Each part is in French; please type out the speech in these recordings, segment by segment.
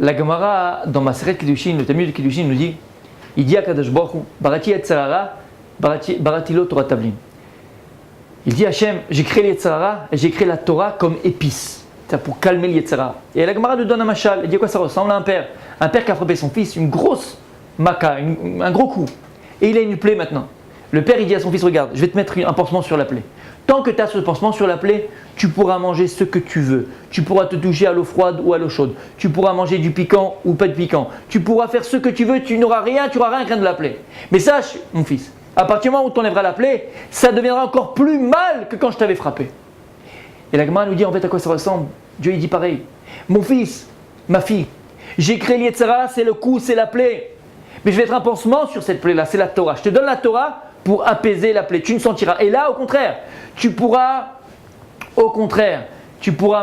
La Gemara, dans Maseret Kiddushin, le Talmud de Kiddushin nous dit, il dit à Kadosh Baruch Hu, Barati Yetzer Hara, Barati Lo Torah Tavlin. Il dit Hachem, j'ai créé les Yetzer Hara et j'ai créé la Torah comme épice, c'est-à-dire pour calmer les Yetzer Hara. Et la Gemara nous donne un machal, il dit à quoi ça ressemble à un père qui a frappé son fils, une grosse maca, un gros coup, et il a une plaie maintenant. Le père il dit à son fils, regarde, je vais te mettre un pansement sur la plaie. Tant que tu as ce pansement sur la plaie, tu pourras manger ce que tu veux. Tu pourras te toucher à l'eau froide ou à l'eau chaude. Tu pourras manger du piquant ou pas de piquant. Tu pourras faire ce que tu veux, tu n'auras rien à craindre de la plaie. Mais sache, mon fils, à partir du moment où tu enlèveras la plaie, ça deviendra encore plus mal que quand je t'avais frappé. Et la Gemara nous dit en fait à quoi ça ressemble. Dieu il dit pareil. Mon fils, ma fille, j'ai créé l'Yetzer Hara, c'est le coup, c'est la plaie. Mais je vais mettre un pansement sur cette plaie-là, c'est la Torah. Je te donne la Torah pour apaiser la plaie. Tu ne sentiras. Et là, au contraire, tu pourras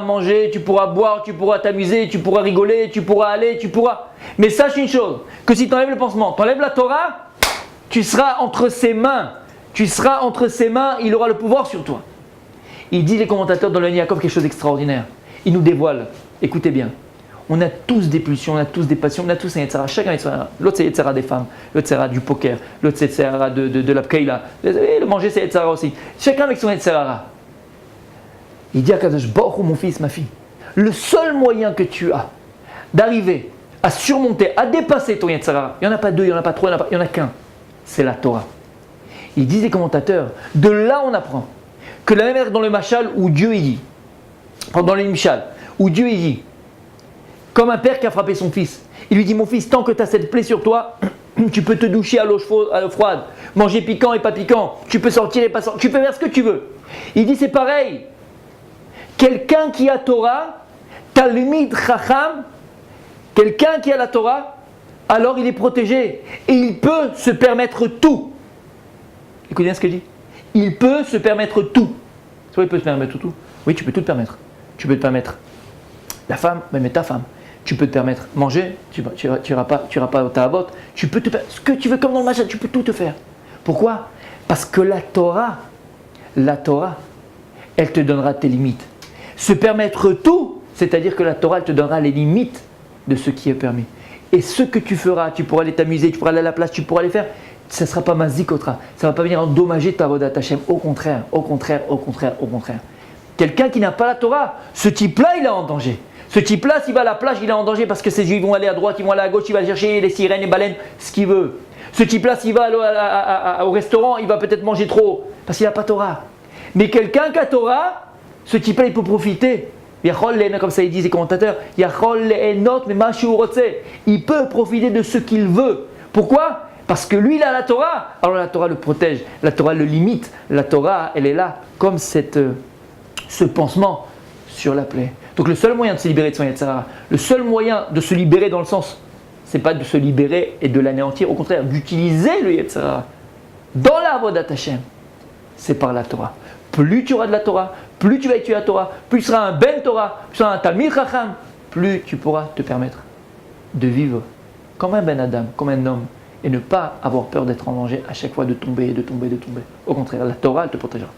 manger, tu pourras boire, tu pourras t'amuser, tu pourras rigoler, tu pourras aller, Mais sache une chose, que si tu enlèves le pansement, tu enlèves la Torah, tu seras entre ses mains. Il aura le pouvoir sur toi. Il dit les commentateurs dans le Yaakov quelque chose d'extraordinaire. Il nous dévoile, écoutez bien, on a tous des pulsions, on a tous des passions, on a tous un Yetzer Hara, chacun Yetzer Hara. L'autre c'est Yetzer Hara des femmes, l'autre c'est Yetzer Hara du poker, l'autre c'est Yetzer Hara de la pkeila, le manger c'est Yetzer Hara aussi. Chacun avec son Yetzer Hara. Il dit à Kadosh Baruch Hu, mon fils, ma fille, le seul moyen que tu as d'arriver à surmonter, à dépasser ton Yetzer Hara, il n'y en a pas deux, il n'y en a pas trois, il n'y en a qu'un, c'est la Torah. Ils disent les commentateurs, de là on apprend que la même manière dans le Machal où Dieu il dit, dans le Mishal, où Dieu il dit, comme un père qui a frappé son fils, il lui dit, mon fils, tant que tu as cette plaie sur toi, tu peux te doucher à l'eau froide, manger piquant et pas piquant, tu peux sortir et pas sortir, tu peux faire ce que tu veux. Il dit, c'est pareil, quelqu'un qui a Torah, Talmid Chacham, quelqu'un qui a la Torah, alors il est protégé et il peut se permettre tout. Écoutez bien ce que je dis. Il peut se permettre tout. Soit il peut se permettre tout. Oui, tu peux tout te permettre. Tu peux te permettre la femme, même ta femme. Tu peux te permettre manger, tu n'iras pas au tahabot. Tu peux te faire ce que tu veux comme dans le machin, tu peux tout te faire. Pourquoi? Parce que la Torah, elle te donnera tes limites. Se permettre tout, c'est-à-dire que la Torah, elle te donnera les limites de ce qui est permis. Et ce que tu feras, tu pourras aller t'amuser, tu pourras aller à la place, tu pourras aller faire, ça ne sera pas mazikotra. Ça ne va pas venir endommager ta avodat Hashem. Au contraire. Quelqu'un qui n'a pas la Torah, ce type-là, il est en danger. Ce type-là, s'il va à la plage, il est en danger parce que ses yeux vont aller à droite, ils vont aller à gauche, il va chercher les sirènes, les baleines, ce qu'il veut. Ce type-là, s'il va au restaurant, il va peut-être manger trop parce qu'il n'a pas Torah. Mais quelqu'un qui a Torah, ce type-là, il peut profiter. Comme ça ils disent les commentateurs, il peut profiter de ce qu'il veut. Pourquoi? Parce que lui, il a la Torah. Alors la Torah le protège, la Torah le limite. La Torah, elle est là comme ce pansement sur la plaie. Donc le seul moyen de se libérer de son Yetzer Hara, le seul moyen de se libérer dans le sens, c'est pas de se libérer et de l'anéantir, au contraire, d'utiliser le Yetzer Hara dans la avodat Hashem, c'est par la Torah. Plus tu auras de la Torah, plus tu vas étudier la Torah, plus tu seras un Ben Torah, plus tu seras un Talmid Chacham, plus tu pourras te permettre de vivre comme un Ben Adam, comme un homme, et ne pas avoir peur d'être en danger à chaque fois de tomber. Au contraire, la Torah, elle te protégera.